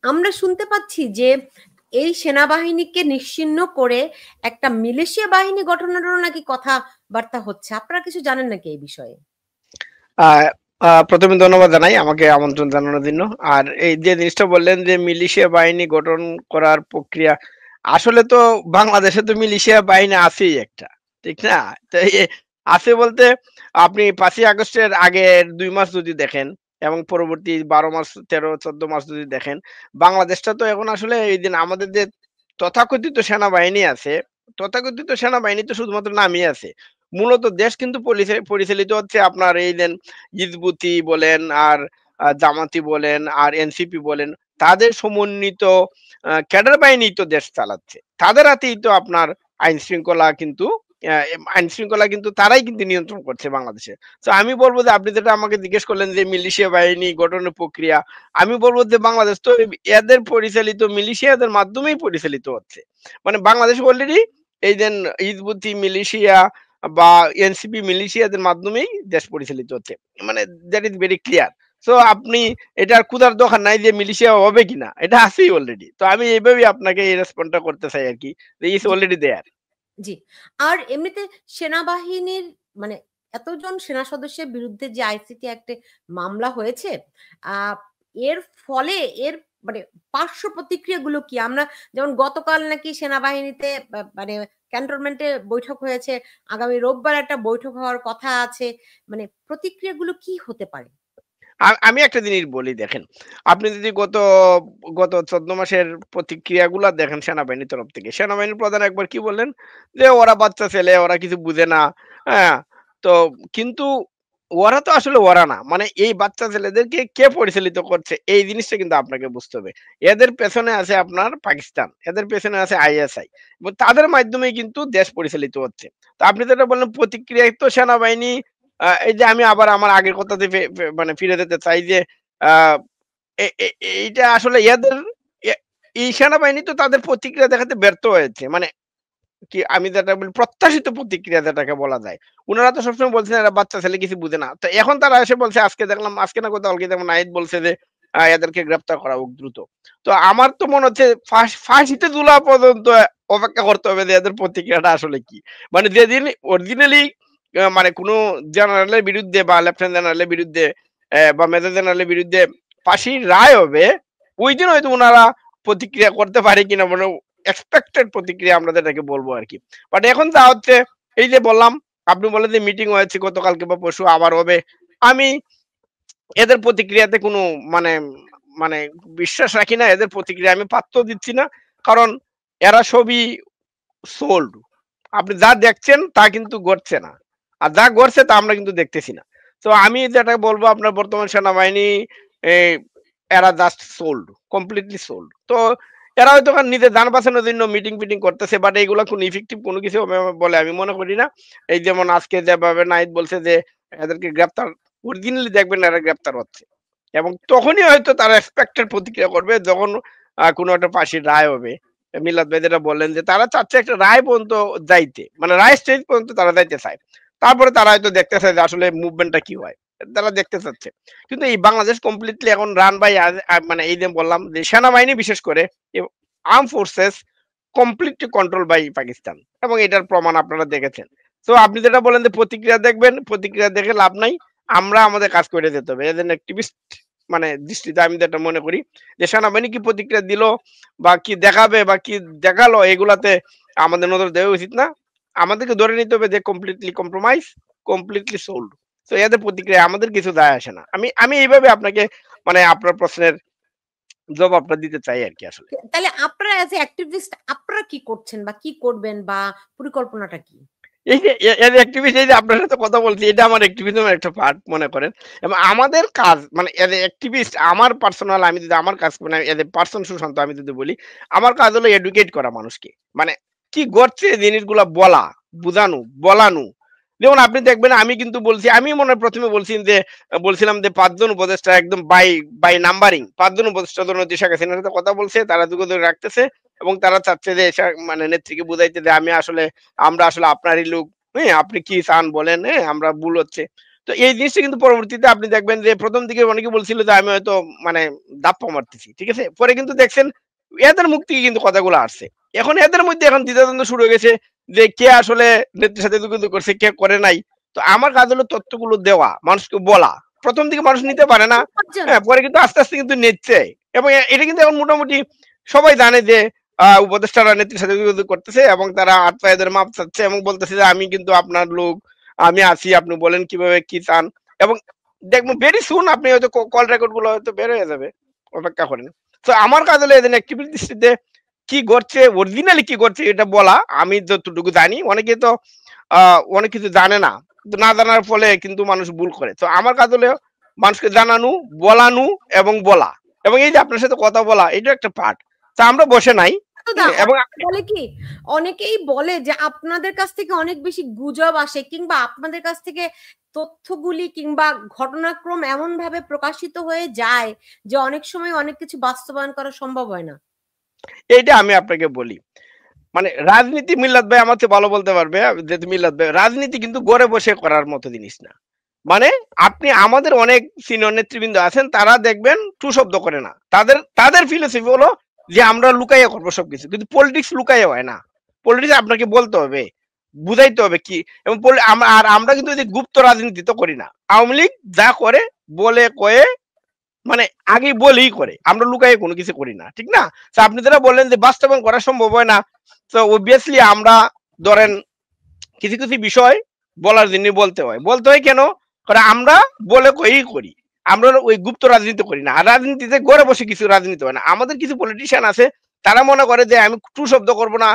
আমরা শুনতে পাচ্ছি যে এই সেনাবাহিনীকে নিশ্চিহ্ন করে একটা মিলিশিয়া বাহিনী গঠনেরও নাকি কথাবার্তা হচ্ছে। আপনারা কিছু জানেন নাকি এই বিষয়ে? আহ, প্রথমে ধন্যবাদ জানাই আমাকে আমন্ত্রণ জানানোর জন্য। আর এই যে জিনিসটা বললেন যে মিলিশিয়া বাহিনী গঠন করার প্রক্রিয়া, আসলে তো বাংলাদেশে তো মিলিশিয়া বাহিনী আছেই একটা, ঠিক না? তো আছে বলতে আপনি 5ই আগস্টের আগের 2 মাস যদি দেখেন এবং পরবর্তী 12 মাস, 13, 14 মাস যদি দেখেন, বাংলাদেশটা তো এখন আসলে এই দিন আমাদের যে তথাকথিত সেনাবাহিনী আছে, তথাকথিত সেনাবাহিনী তো শুধুমাত্র নামই আছে। মূলত দেশ কিন্তু পরিচালিত হচ্ছে আপনার এই দেন হিজবুতি বলেন আর জামাতি বলেন আর এনসিপি বলেন, তাদের সমন্বিত ক্যাডার বাহিনী তো দেশ চালাচ্ছে। তাদের হাতেই তো আপনার আইন শৃঙ্খলা কিন্তু আইন শৃঙ্খলা কিন্তু তারাই কিন্তু নিয়ন্ত্রণ করছে বাংলাদেশে। তো আমি বলব যে আপনি যেটা আমাকে জিজ্ঞেস করলেন যে মিলিশিয়া বাহিনী গঠনের প্রক্রিয়া, আমি বলব যে বাংলাদেশ তো এদের পরিচালিত মিলিশিয়াদের মাধ্যমেই পরিচালিত হচ্ছে। মানে বাংলাদেশ অলরেডি এই যে হিজবুতি মিলিশিয়া বা এনসিপি মিলিশিয়াদের মাধ্যমেই দেশ পরিচালিত হচ্ছে। মানে that is very clear. So আপনি এটার খুদার দরকার নাই যে মিলিশিয়া হবে কিনা, এটা আছেই অলরেডি। তো আমি এইভাবেই আপনাকে এই রেসপন্সটা করতে চাই আরকি। ইটস জি, অলরেডি দেয়ার। জি। আর এমনিতে সেনাবাহিনীর মানে এতজন সেনা সদস্যের বিরুদ্ধে যে আইসিটি অ্যাক্টে মামলা হয়েছে, আ এর ফলে এর মানে পার্শ্ব প্রতিক্রিয়াগুলো কি? আমরা যেমন গতকাল নাকি সেনাবাহিনীতে মানে ক্যান্টনমেন্টে বৈঠক হয়েছে। আগামী রোববার একটা বৈঠক হওয়ার কথা আছে। মানে প্রতিক্রিয়াগুলো কি হতে পারে? আমি একটা জিনিস বলি দেখেন, আপনি যদি গত ১৪ মাসের প্রতিক্রিয়াগুলা দেখেন সেনাবাহিনীর তরফ থেকে, সেনাবাহিনীর প্রধান একবার কি বললেন? যে ওরা বাচ্চা ছেলে, ওরা কিছু বুঝে না। হ্যাঁ? তো কিন্তু ওরা তো আসলে ওরা না। মানে এই বাচ্চা ছেলেদেরকে কে পরিচালিত করছে এই জিনিসটা কিন্তু আপনাকে বুঝতে হবে। এদের পেছনে আছে আপনার পাকিস্তান, এদের পেছনে আছে আইএসআই এবং তাদের মাধ্যমেই কিন্তু দেশ পরিচালিত হচ্ছে। তো আপনি যেটা বললেন প্রতিক্রিয়ায় তো সেনাবাহিনী এই যে আমি আবার আমার আগের কথাতে মানে ফিরে যেতে চাই যে আ এ এ এইটা আসলে এদের এ এই সেনাবাহিনী তো তাদের প্রতিক্রিয়া দেখাতে ব্যর্থ হয়েছে। মানে কি আমি যেটা বলি প্রত্যাশিত প্রতিক্রিয়া যেটাকে বলা যায়। উনারা তো সবসময় বলছেন এরা বাচ্চা ছেলে কিছু বুঝে না। তো এখন তারা এসে বলছে আজকে দেখলাম আজকে না কালকে যেমন নাহিদ বলছে যে এদেরকে গ্রেপ্তার করা হোক দ্রুত। তো আমার তো মনে হচ্ছে ফাঁসিতে ঝুলা পর্যন্ত অপেক্ষা করতে হবে যে এদের প্রতিক্রিয়াটা আসলে কি। মানে যেদিন অরিজিনালি মানে কোনো জেনারেলের বিরুদ্ধে বা লেফটেন্যান্ট জেনারেলের বিরুদ্ধে বা মেজর জেনারেলের বিরুদ্ধে ফাঁসির রায় হবে, ওইদিন হয়তো উনারা প্রতিক্রিয়া করতে পারে কিনা মানে এক্সপেক্টেড প্রতিক্রিয়া আমরা যেটাকে বলবো আরকি। বাট এখন যা হচ্ছে এই যে বললাম, আপনি বললেন যে মিটিং হয়েছে গতকালকে বা পরশু আবার হবে। আমি এদের প্রতিক্রিয়াতে কোনো মানে মানে বিশ্বাস রাখি না। এদের প্রতিক্রিয়া আমি পাত্তাও দিচ্ছি না। কারণ এরা সবই সোল্ড। আপনি যা দেখছেন তা কিন্তু ঘটছে না। আর যা ঘটছে তা আমরা কিন্তু দেখতেছি না। তো আমি যেটা বলব আপনার বর্তমান সেনাবাহিনী এ এরা জাস্ট সোল্ড, কমপ্লিটলি সোল্ড। তো এরা হয়তো নিজের যান বাঁচানোর জন্য মিটিং-ফিটিং করতেছে বাট এগুলা কোনো ইফেক্টিভ কোনো কিছু হবে বলে আমি মনে করি না। এই যেমন আজকে যেভাবে নাহিদ বলছে যে এদেরকে গ্রেপ্তার অরিজিনালি দেখবেন এরা গ্রেপ্তার হচ্ছে। এবং তখনই হয়তো তারা এক্সপেক্টেড প্রতিক্রিয়া করবে যখন কোনো একটা ফাঁসির রায় হবে। মিলাদ ভাই যেটা বললেন যে তারা চাচ্ছে একটা রায় পর্যন্ত যাইতে। মানে রায় স্টেজ পর্যন্ত তারা যাইতে চায়। তারপরে তারা হয়তো দেখতে চায় যে আসলে মুভমেন্টটা কি হয়। তারা দেখতে চাচ্ছে। কিন্তু এই বাংলাদেশ কমপ্লিটলি এখন রান বাই মানে এই যে বললাম যে সেনাবাহিনী বিশেষ করে arm forces completely control by Pakistan এবং এটার প্রমাণ আপনারা দেখেছেন। তো আপনি যেটা বলেন যে প্রতিক্রিয়া দেখবেন, প্রতিক্রিয়া দেখে লাভ নাই। আমরা আমাদের কাজ করে যেতে হবে। এজ এন অ্যাক্টিভিস্ট মানে দৃষ্টিতে আমি যেটা মনে করি যে সেনাবাহিনী কি প্রতিক্রিয়া দিল বা কি দেখাবে বা কি দেখালো এগুলাতে আমাদের নজর দেওয়া উচিত না। আমাদেরকে ধরে নিতে হবে যে কমপ্লিটলি কম্প্রোমাইজ, কমপ্লিটলি সোল্ড। তো এদের প্রতিক্রিয়া আমাদের কিছু যায় আসে না। আমি আমি এইভাবে আপনাকে মানে আপনার প্রশ্নের জবাবটা দিতে চাই আরকি আসলে। তাহলে আপনারা এজ এ অ্যাক্টিভিস্ট আপনারা কি করছেন বা কি করবেন বা পরিকল্পনাটা কি? এই যে এর অ্যাক্টিভিটি এই যে আপনার সাথে কথা বলছি এটা আমার অ্যাক্টিভিজমের একটা পার্ট মনে করেন। এবং আমাদের কাজ মানে এজ এ অ্যাক্টিভিস্ট আমার পার্সোনাল আমি যদি আমার কাজ মানে এজ এ পারসন সুশান্ত আমি যদি বলি, আমার কাজ হলো এডুকেট করা মানুষকে। মানে কি ঘটছে জিনিসগুলা বলা, বুঝানো, বলানো। যেমন আপনি দেখবেন আমি কিন্তু বলছি আমি মনে হয় ১ম এ বলছি যে বলছিলাম যে ৫ জন উপদেষ্টা একদম বাই নাম্বারিং ৫ জন উপদেষ্টা জননেত্রী শেখ হাসিনার সাথে কথা বলছে, তারা যোগাযোগ রাখতেছে এবং তারা চাচ্ছে যে মানে নেত্রীকে বুঝাইতে যে আমি আসলে আমরা আসলে আপনারই লোক। হ্যাঁ? আপনি কি চান বলেন, হ্যাঁ? আমরা ভুল হচ্ছে। তো এই জিনিসটা কিন্তু পরবর্তীতে আপনি দেখবেন যে ১ম দিকে অনেকে বলছিল যে আমি হয়তো মানে দাপ্পা মারতেছি। ঠিক আছে? পরে কিন্তু দেখছেন এদের মুখ থেকে কিন্তু কথাগুলো আসছে। এখন এদের মধ্যে এখন দ্বিধাদ্বন্দ্ব শুরু হয়ে গেছে যে কে আসলে নেত্রীর সাথে যোগাযোগ করছে, কে করে নাই। তো আমার কাজ হলো তথ্যগুলো দেওয়া, মানুষকে বলা। ১ম দিকে মানুষ নিতে পারে না। হ্যাঁ, লজ্জাজনক। পরে কিন্তু আস্তে, আস্তে কিন্তু নিচ্ছে। এবং এটা কিন্তু এখন মোটামুটি সবাই জানে যে উপদেষ্টারা নেত্রীর সাথে যোগাযোগ করতেছে এবং তারা হাত পায়ে ধরে মাপ চাচ্ছে এবং বলতেছে যে আমি কিন্তু আপনার লোক, আমি আছি, আপনি বলেন কিভাবে কি চান। এবং দেখবেন ভেরি সুন আপনি হয়তো কল রেকর্ড গুলো হয়তো বের হয়ে যাবে। অপেক্ষা করেন। তো আমার কাজ হলো এদিন অ্যাক্টিভিটি দৃষ্টিতে কি ঘটছে, অরিজিনালি কি ঘটছে এটা বলা। আমি যতটুকু জানি, অনেকে তো অনেক কিছু জানে না। তো না জানার ফলে কিন্তু মানুষ ভুল করে। তো আমার কাজ হলো মানুষকে জানানো, বলানো এবং বলা। এবং এই যে আপনার সাথে কথা বলা এটাও একটা পার্ট। তা আমরা বসে নাই। দা এবং অনেকে বলে কি, অনেকেই বলে যে আপনাদের কাছ থেকে অনেক বেশি গুজব আসে কিংবা আপনাদের কাছ থেকে তথ্যগুলি কিংবা ঘটনাক্রম এমন ভাবে প্রকাশিত হয়ে যায় যে অনেক সময় অনেক কিছু বাস্তবায়ন করা সম্ভব হয় না। এইটা আমি আপনাকে বলি। মানে রাজনীতি মিল্লাত ভাই আমার চেয়ে ভালো বলতে পারবে যেহেতু মিল্লাত ভাই, রাজনীতি কিন্তু ঘরে বসে করার মতো জিনিস না। মানে আপনি আমাদের অনেক সিনিয়র নেতৃবৃন্দ আছেন তারা দেখবেন টু শব্দ করে না। তাদের তাদের ফিলোসফি হলো যে আমরা লুকাইয়া করবো সবকিছু। কিন্তু পলিটিক্স লুকাইয়া হয় না। পলিটিক্স আপনাকে বলতে হবে, বুঝাইতে হবে কি। এবং আর আমরা কিন্তু এই যে গুপ্ত রাজনীতি তো করি না। আওয়ামী লীগ যা করে বলে কয়ে মানে আগেই বলেই করে। আমরা লুকায়ে কোনো কিছু করি না। ঠিক না? তো আপনি যেটা বললেন যে বাস্তবায়ন করা সম্ভব হয় না। তো obviously আমরা ধরেন কিছু, কিছু বিষয় বলার জন্য বলতে হয়। বলতে হয় কেন? কারণ আমরা বলে কয়েই করি। আমরা ওই গুপ্ত রাজনীতি করি না। আর রাজনীতিতে ঘরে বসে কিছু রাজনীতি হয় না। আমাদের কিছু পলিটিশিয়ান আছে তারা মনে করে যে আমি টু শব্দ করব না।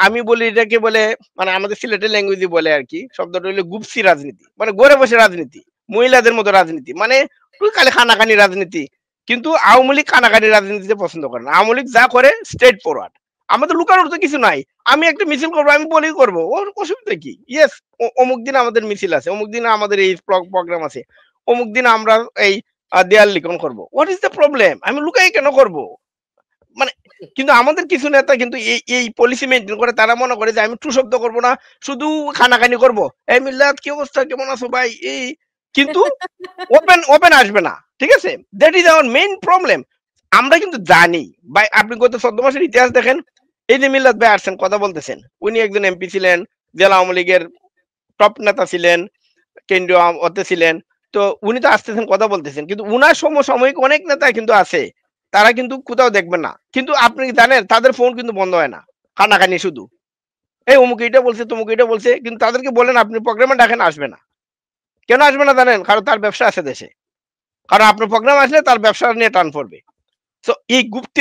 আমি বলি এটাকে বলে মানে আমাদের সিলেটের ল্যাঙ্গুয়েজে বলে আরকি। শব্দটা হলো গুপসি রাজনীতি। মানে ঘরে বসে রাজনীতি। মহিলাদের মতো রাজনীতি। মানে তুই খালি খানাখানি রাজনীতি। কিন্তু আওয়ামী লীগ খানাখানি রাজনীতিতে পছন্দ করে না। আওয়ামী লীগ যা করে স্ট্রেইট ফরওয়ার্ড। আমাদের লুকানোর তো কিছু নাই। আমি একটা মিছিল করবো, আমি বলেই করবো। ওর অসুবিধা কি? ইয়েস, অমুক দিন আমাদের মিছিল আছে, অমুক দিন আমাদের এই প্রোগ্রাম আছে, অমুক দিন আমরা এই দেয়াল লিখন করবো। What is the problem? আমি লুকাই কেন করব? মানে কিন্তু আমাদের কিছু নেতা কিন্তু এই পলিসি মেনটেন করে। তারা মনে করে যে আমি টু শব্দ করবো না, শুধু খানাখানি করব। এই মিল্লাত কি অবস্থা, কেমন আছো ভাই? এই কিন্তু ওপেন ওপেন আসবে না। ঠিক আছে? That is our main problem. আমরা কিন্তু জানি ভাই, আপনি গত ১৪ মাসের ইতিহাস দেখেন। এই যে মিল্লাত ভাই আসছেন কথা বলতেছেন, উনি একজন এমপি ছিলেন, জেলা আওয়ামী লীগের টপ নেতা ছিলেন, কেন্দ্রীয় ওতে ছিলেন। তো উনি তো আসতেছেন কথা বলতেছেন। কিন্তু উনার সমসাময়িক অনেক নেতা কিন্তু আছে। তারা কিন্তু কোথাও দেখবেন না। কিন্তু আপনি কি জানেন তাদের ফোন কিন্তু বন্ধ হয় না। কানাকানি শুধু। এই অমুক এইটা বলছে, তমুক এইটা বলছে। কিন্তু তাদেরকে বলেন আপনি প্রোগ্রামে ডাকেন আসবে না। কেন আসবে না জানেন? কারণ তার ব্যবসা আছে দেশে। কারণ আপনার প্রোগ্রাম আসলে তার ব্যবসা নিয়ে টান পড়বে। সো এই গুপ্তি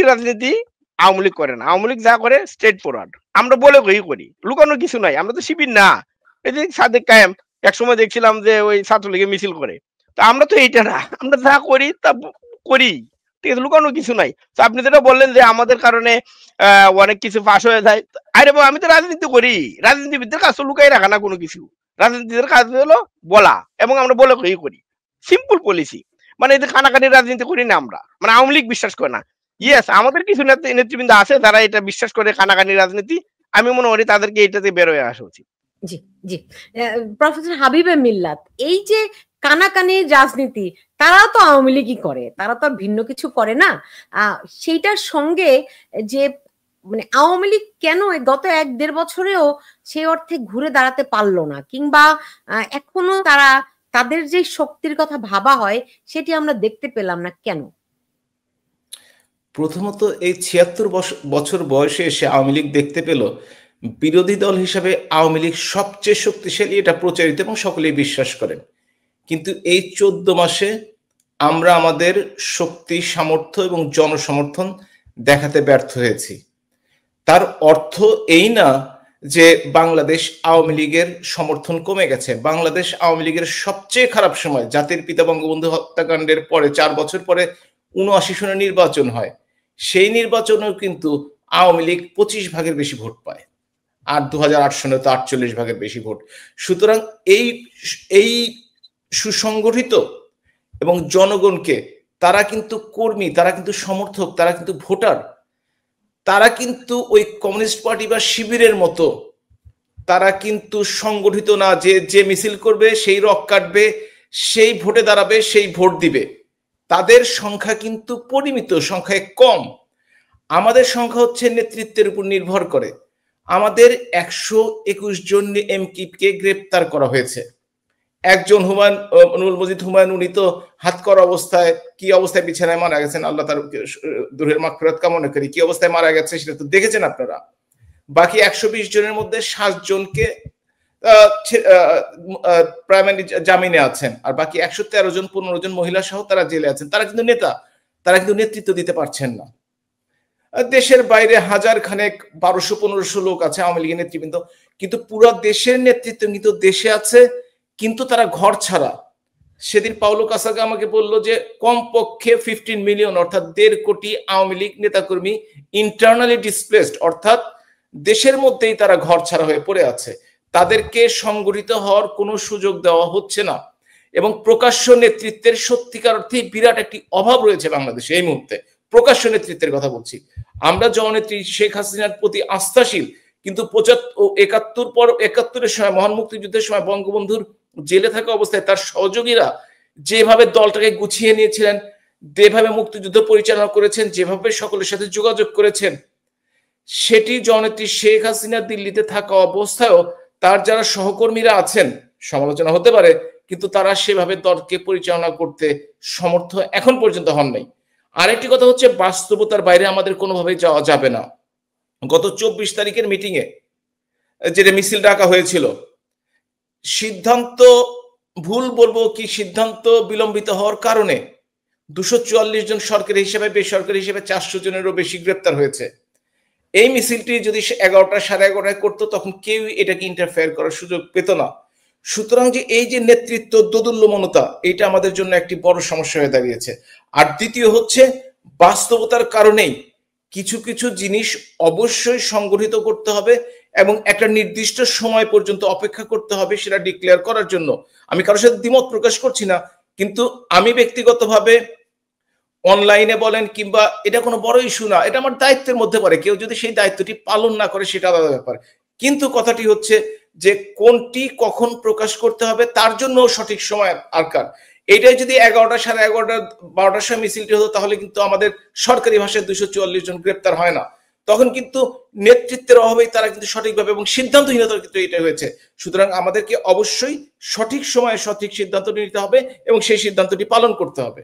রাজনীতি আওয়ামী লীগ করে না। আওয়ামী লীগ যা করে স্ট্রেইট ফরওয়ার্ড। আমরা বলে কই করি। লুকানোর কিছু নাই। আমরা তো শিবির না। এই যে সাদেক কায়েম একসময় দেখছিলাম যে ওই ছাত্রলীগের মিছিল করে। তো আমরা তো এইটা না। আমরা যা করি তা করি। ঠিক আছে? লুকানোর কিছু নাই। তো আপনি যেটা বললেন যে আমাদের কারণে অনেক কিছু ফাঁস হয়ে যায়। আরে বাবা আমি তো রাজনীতি করি। রাজনীতিবিদদের কাজ তো লুকাই রাখা না কোনো কিছু। রাজনীতিদের কাজ হলো বলা এবং আমরা বলে কই করি। Simple policy. মানে এই যে কানাকানি রাজনীতি করি না আমরা। মানে আওয়ামী লীগ বিশ্বাস করে না। জি, ইয়েস, আমাদের কিছু নেতৃবৃন্দ আছে যারা এটা বিশ্বাস করে কানাকানি রাজনীতি। আমি মনে করি তাদেরকে এটা থেকে বের হয়ে আসা উচিত। জি, জি। প্রফেসর হাবিবে মিল্লাত, এই যে কানাকানির রাজনীতি, তারাও তো আওয়ামী লীগই করে। তারা তো আর ভিন্ন কিছু করে না। আ সেইটার সঙ্গে যে মানে আওয়ামী লীগ কেন গত ১-১.৫ বছরেও সেই অর্থে ঘুরে দাঁড়াতে পারল না? কিংবা এখনো তারা তাদের যে শক্তির কথা ভাবা হয়, সেটি আমরা দেখতে পেলাম না কেন? প্রথমত এই ৭৬ বছর বয়সে এসে আওয়ামী লীগ দেখতে পেল বিরোধী দল হিসাবে আওয়ামী লীগ সবচেয়ে শক্তিশালী, এটা প্রচারিত এবং সকলেই বিশ্বাস করেন। কিন্তু এই ১৪ মাসে আমরা আমাদের শক্তি, সামর্থ্য এবং জনসমর্থন দেখাতে ব্যর্থ হয়েছি। তার অর্থ এই না যে বাংলাদেশ আওয়ামী লীগের সমর্থন কমে গেছে। বাংলাদেশ আওয়ামী লীগের সবচেয়ে খারাপ সময়, জাতির পিতা বঙ্গবন্ধু হত্যাকাণ্ডের পরে ৪ বছর পরে ৭৯ সনে নির্বাচন হয়। সেই নির্বাচনেও কিন্তু আওয়ামী লীগ ২৫ ভাগের বেশি ভোট পায়। আর ২০০৮ সনে তো ৪৮ ভাগের বেশি ভোট। সুতরাং এই এই সুসংগঠিত এবং জনগণকে, তারা কিন্তু কর্মী, তারা কিন্তু সমর্থক, তারা কিন্তু ভোটার, তারা কিন্তু ওই কমিউনিস্ট পার্টি বা শিবিরের মতো তারা কিন্তু সংগঠিত না, যে যে মিছিল করবে সেই রক কাটবে, সেই ভোটে দাঁড়াবে, সেই ভোট দিবে। তাদের সংখ্যা কিন্তু পরিমিত, সংখ্যায় কম। আমাদের সংখ্যা হচ্ছে নেতৃত্বের উপর নির্ভর করে। আমাদের 121 জন এমপিকে গ্রেপ্তার করা হয়েছে। একজন নুরুল মজিদ হুমায়ুন, উনি তো হাত করা অবস্থায়, কি অবস্থায় বিছানায় মারা গেছেন, আল্লাহ তার রুহের মাগফিরাত কামনা করি, কি অবস্থায় মারা গেছে সেটা তো দেখেছেন আপনারা। বাকি 120 জনের মধ্যে 7 জনকে প্রাইমারি জামিনে আছেন, আর বাকি 113 জন, 15 জন মহিলা সহ তারা জেলে আছেন। তারা কিন্তু নেতা, তারা কিন্তু নেতৃত্ব দিতে পারছেন না। দেশের বাইরে হাজার খানেক 1200-1500 লোক আছে আওয়ামী লীগের নেতৃবৃন্দ, কিন্তু পুরো দেশের নেতৃত্ব কিন্তু দেশে আছে, কিন্তু তারা ঘর ছাড়া। সেদিন পাওলো কাসাগা আমাকে বললো যে কমপক্ষে 15 মিলিয়ন অর্থাৎ 1.5 কোটি আওয়ামী লীগ নেতাকর্মী ইন্টারনালি ডিসপ্লেসড, অর্থাৎ দেশের মধ্যেই তারা ঘর ছাড়া হয়ে পড়ে আছে। তাদেরকে সংগঠিত হওয়ার কোনো সুযোগ দেওয়া হচ্ছে না, এবং প্রকাশ্য নেতৃত্বের সত্যিকার অর্থে বিরাট একটি অভাব রয়েছে বাংলাদেশে এই মুহূর্তে। প্রকাশ্য নেতৃত্বের কথা বলছি। আমরা জননেত্রী শেখ হাসিনার প্রতি আস্থাশীল, কিন্তু 71-এর সময়, মহান মুক্তিযুদ্ধের সময় বঙ্গবন্ধুর জেলে থাকা অবস্থায় তার সহযোগীরা যেভাবে দলটাকে গুছিয়ে নিয়েছিলেন, যেভাবে মুক্তিযুদ্ধ পরিচালনা করেছেন, যেভাবে সকলের সাথে যোগাযোগ করেছেন, সেটি জননেত্রী শেখ হাসিনা দিল্লিতে থাকা অবস্থায়ও তার যারা সহকর্মীরা আছেন, সমালোচনা হতে পারে, কিন্তু তারা সেভাবে দলকে পরিচালনা করতে সমর্থ এখন পর্যন্ত হন নাই। আরেকটি কথা হচ্ছে, বাস্তবতার বাইরে আমাদের কোনোভাবেই যাওয়া যাবে না। গত 24 তারিখের মিটিং এ যেটা মিছিল ডাকা হয়েছিল, সিদ্ধান্ত ভুল বলবো কি, সিদ্ধান্ত বিলম্বিত হওয়ার কারণে 244 জন সরকারি হিসেবে, বেসরকারি হিসেবে 400 জনেরও বেশি গ্রেপ্তার হয়েছে। এই মিছিলটি যদি 11টা, 11:30 করতো, তখন কেউ এটাকে ইন্টারফেয়ার করার সুযোগ পেত না। সুতরাং যে এই যে নেতৃত্ব দোদুল্যমনতা, এটা আমাদের জন্য একটি বড় সমস্যা হয়ে দাঁড়িয়েছে। আর দ্বিতীয় হচ্ছে, বাস্তবতার কারণেই কিছু কিছু জিনিস অবশ্যই সংগঠিত করতে হবে এবং একটা নির্দিষ্ট সময় পর্যন্ত অপেক্ষা করতে হবে সেটা ডিক্লেয়ার করার জন্য। আমি কারোর সাথে দ্বিমত প্রকাশ করছি না, কিন্তু আমি ব্যক্তিগতভাবে অনলাইনে বলেন কিংবা, এটা কোনো বড় ইস্যু না, এটা আমার দায়িত্বের মধ্যে পড়ে। কেউ যদি সেই দায়িত্বটি পালন না করে সেটা আলাদা ব্যাপার, কিন্তু কথাটি হচ্ছে যে কোনটি কখন প্রকাশ করতে হবে তার জন্য সঠিক সময় দরকার। এইটাই যদি 11টা, 11:30, 12টার সময় মিছিলটি হতো, তাহলে কিন্তু আমাদের সরকারি ভাষায় 244 জন গ্রেপ্তার হয় না। তখন কিন্তু নেতৃত্বের অভাবেই তারা কিন্তু সঠিকভাবে এবং সিদ্ধান্তহীনতার ক্ষেত্রে এটা হয়েছে। সুতরাং আমাদেরকে অবশ্যই সঠিক সময়ে সঠিক সিদ্ধান্ত নিতে হবে এবং সেই সিদ্ধান্তটি পালন করতে হবে।